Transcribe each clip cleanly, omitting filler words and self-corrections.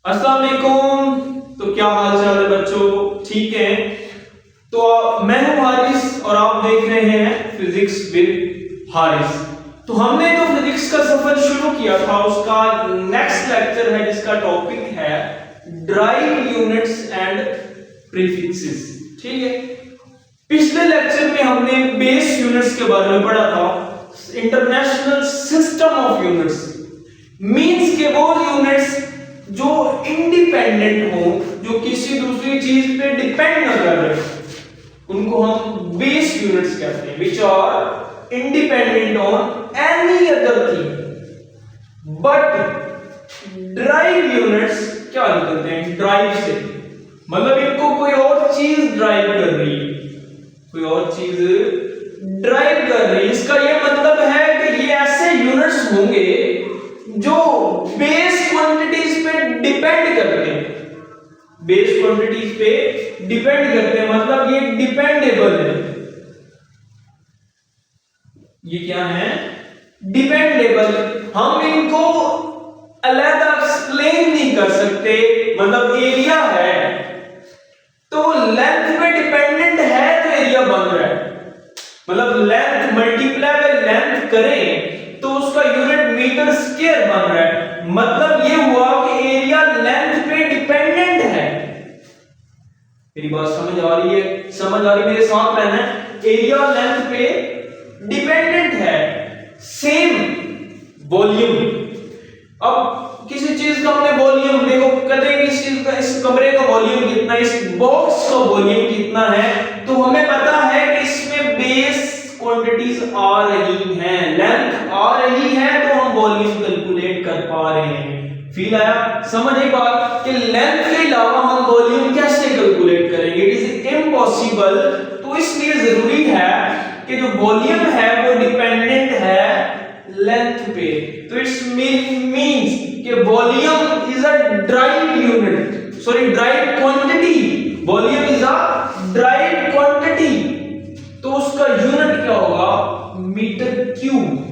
अस्सलाम वालेकुम। तो क्या हाल चाल है बच्चों, ठीक है? तो मैं हूं हारिस और आप देख रहे हैं फिजिक्स विद हारिस। तो हमने जो फिजिक्स का सफर शुरू किया था उसका नेक्स्ट लेक्चर है जिसका टॉपिक है ड्राइव यूनिट्स एंड प्रीफिक्सेस, ठीक है? पिछले लेक्चर में हमने बेस यूनिट्स के बारे में पढ़ा था। International system of units means के वो यूनिट्स जो इंडिपेंडेंट हो, जो किसी दूसरी चीज पे डिपेंड न कर रहे, उनको हम बेस यूनिट्स कहते हैं, which are independent on any other thing. But derived units क्या करते हैं? ड्राइव से मतलब इनको कोई और चीज ड्राइव कर रही है, कोई और चीज ड्राइव कर रही है। इसका यह मतलब है कि ये ऐसे यूनिट्स होंगे जो बेस क्वांटिटीज पे डिपेंड करते हैं, बेस क्वांटिटीज पे डिपेंड करते हैं, मतलब ये डिपेंडेबल है। ये क्या है? डिपेंडेबल। हम इनको अलग एक्सप्लेन नहीं कर सकते। मतलब एरिया है तो लेंथ पे डिपेंडेंट है तो एरिया बन रहा है, मतलब लेंथ मल्टीप्लाई बाय लेंथ करें तो उसका यूनिट मीटर स्क्वायर बन रहा है। मतलब ये हुआ कि एरिया लेंथ पे डिपेंडेंट है। मेरी बात समझ आ रही है? समझ आ रही? मेरे साथ रहना है। एरिया लेंथ पे डिपेंडेंट है। सेम वॉल्यूम, अब किसी चीज का हमने वॉल्यूम देखो, कहते हैं कि इस चीज का, इस कमरे का वॉल्यूम कितना, इस बॉक्स का वॉल्यूम कितना है, तो हमें पता है कि इसमें बेस क्वांटिटीज आ रही हैं, लेंथ आ रही है, तो हम वॉल्यूम कैलकुलेट कर पा रहे हैं। फील आया? समझ एक बात कि लेंथ के अलावा हम वॉल्यूम कैसे कैलकुलेट करेंगे? It is impossible. तो इसलिए जरूरी है कि जो वॉल्यूम है वो डिपेंडेंट है लेंथ पे। तो इट्स मींस कि volume is a derived unit, sorry derived quantity. Volume is a derived quantity, तो उसका यूनिट क्या होगा? Metre cube.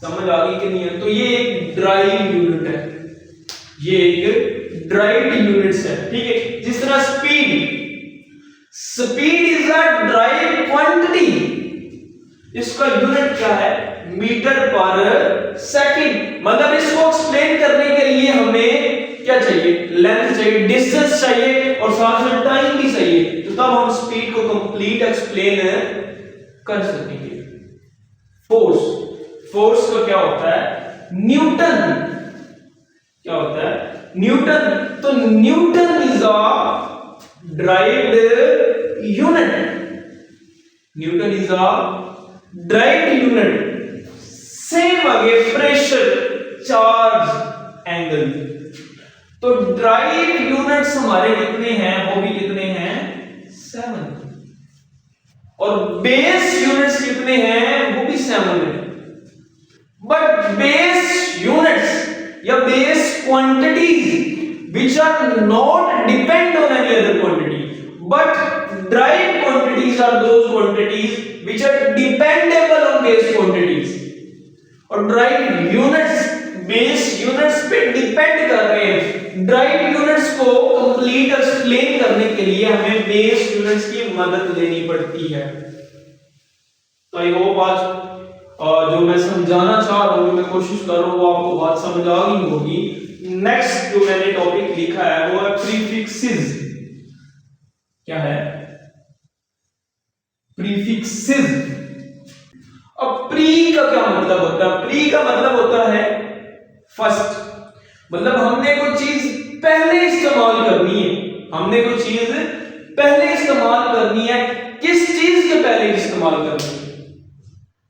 समझ आ गई कि नहीं है? तो ये एक ड्राइव यूनिट है, ये एक ड्राइव यूनिट्स है, ठीक है? जिस तरह speed, speed is a derived quantity, इसका यूनिट क्या है? मीटर पर सेकंड। मतलब इसको एक्सप्लेन करने के लिए हमें क्या चाहिए? लेंथ चाहिए, डिस्टेंस चाहिए और साथ में टाइम भी चाहिए, तो तब हम स्पीड को कंप्लीट एक्सप्लेन कर सकेंगे। फोर्स, फोर्स का क्या होता है? न्यूटन। क्या होता है? न्यूटन। तो Newton is a derived unit, Newton is a derived unit. Same आगे प्रेशर, चार्ज, एंगल। तो ड्राइव यूनिट्स हमारे कितने हैं? वो भी कितने हैं? 7। और बेस यूनिट्स कितने हैं? वो भी 7 है। बट बेस यूनिट्स या base quantities which are not depend on any other quantity, but drive quantities are those quantities which are dependable on base quantities. और ड्राइव यूनिट्स बेस यूनिट्स पे depend कर रहे हैं। ड्राइव यूनिट्स को complete explain करने के लिए हमें बेस यूनिट्स की मदद लेनी पड़ती है। तो आई होप आज जो मैं समझाना चाह रहा हूं, मैं कोशिश कर रहा हूं, वो आपको बात समझ आ गई होगी। नेक्स्ट जो मैंने टॉपिक लिखा है वो है प्रीफिक्सेस। क्या है? प्रीफिक्सेस। अब प्री का क्या मतलब होता है? प्री का मतलब होता है फर्स्ट, मतलब हमने कोई चीज पहले इस्तेमाल करनी है, हमने कोई चीज पहले इस्तेमाल करनी है। किस चीज के पहले इस्तेमाल करनी है?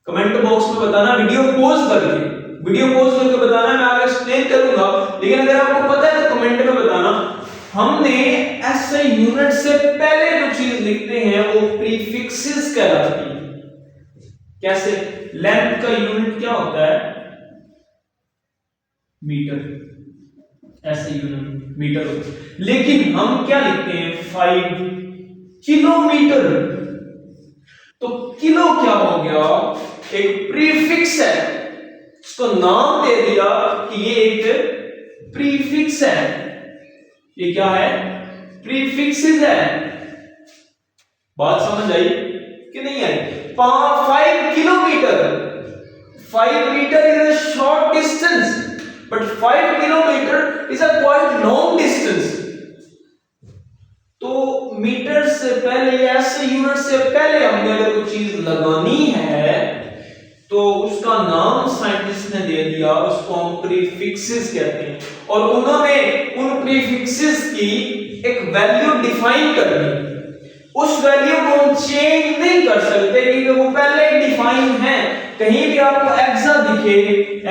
कमेंट बॉक्स में बताना, वीडियो पॉज करके बताना, मैं आगे एक्सप्लेन करूंगा, लेकिन अगर आपको पता है तो कमेंट में बताना। हमने ऐसे यूनिट से पहले जो चीज लिखते हैं वो प्रीफिक्सेस कहलाती है। कैसे? लेंथ का यूनिट क्या होता है? मीटर, ऐसे यूनिट मीटर होता है। लेकिन हम क्या लिखते हैं? 5 किलोमीटर। तो किलो क्या हो गया? एक प्रीफिक्स है, इसको नाम दे दिया कि कि ये एक प्रीफिक्स है। ये क्या है? प्रीफिक्सेस है। बात समझ आई कि नहीं आई? 5 kilometre, 5 metre is a short distance, but 5 kilometre is a quite long distance. तो मीटर से पहले या ऐसे यूनिट से पहले हमने अगर कोई चीज लगानी है तो उसका नाम साइंटिस्ट ने दे दिया, उसको हम प्रीफिक्सेस कहते हैं। और उन्होंने उन प्रीफिक्सेस की एक वैल्यू डिफाइन कर दी। उस वैल्यू को हम चेंज नहीं कर सकते क्योंकि वो पहले डिफाइन है। कहीं भी आपको एक्सा दिखे,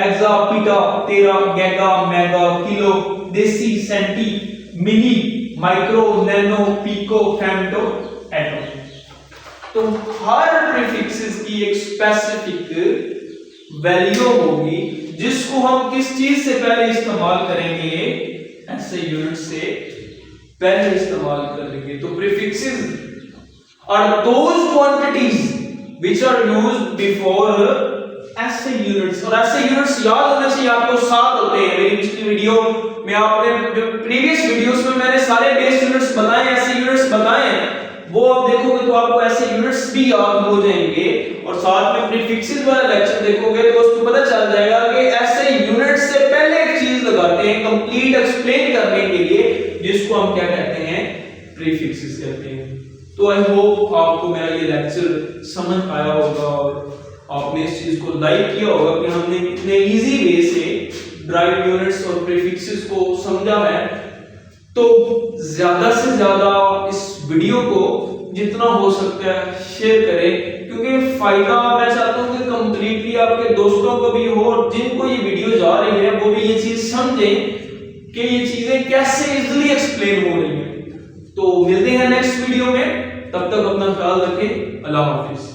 एक्सा, पीटा, तेरा, गैगा, मेगा, किलो, देसी, सेंटी, मिली, माइक्रो, नैनो, पिको, फेम्टो, एटो, तो हर प्रीफिक्सेस की एक स्पेसिफिक वैल्यू होगी जिसको हम किस चीज से पहले इस्तेमाल करेंगे? ऐसे यूनिट से पहले इस्तेमाल करेंगे। तो prefixes are those quantities which are used before SI units। और SI units याद होने चाहिए आपको, 7 होते हैं। मेरी पिछली वीडियो में आपने जो प्रीवियस वीडियोस में मैंने सारे बेस यूनिट्स बताए, SI units बताए, वो आप देखोगे तो आपको SI units भी याद हो जाएंगे। और साथ में प्रीफिक्सेस वाला लेक्चर देखोगे तो उसको पता चल जाएगा कि SI units से पहले एक चीज लगाते हैं कंप्लीट एक्सप्लेन करने के लिए, जिसको हम क्या कहते हैं? प्रीफिक्सेस कहते हैं। तो आई होप आपको मेरा ये लेक्चर समझ आया होगा और आपने इस चीज को लाइक किया होगा कि हमने कितने इजी वे से ड्राइव यूनिट्स और प्रीफिक्सेस को समझा है। तो ज्यादा से ज्यादा इस वीडियो को जितना हो सकता है शेयर करें, क्योंकि फायदा मैं चाहता हूं कि कंप्लीटली आपके दोस्तों को भी हो और जिनको ये वीडियो जा रही है वो भी ये चीज समझें कि ये चीजें कैसे इजीली एक्सप्लेन हो रही हैं। तो मिलते हैं नेक्स्ट वीडियो में, तब तक अपना ख्याल रखें। अल्लाह हाफिज।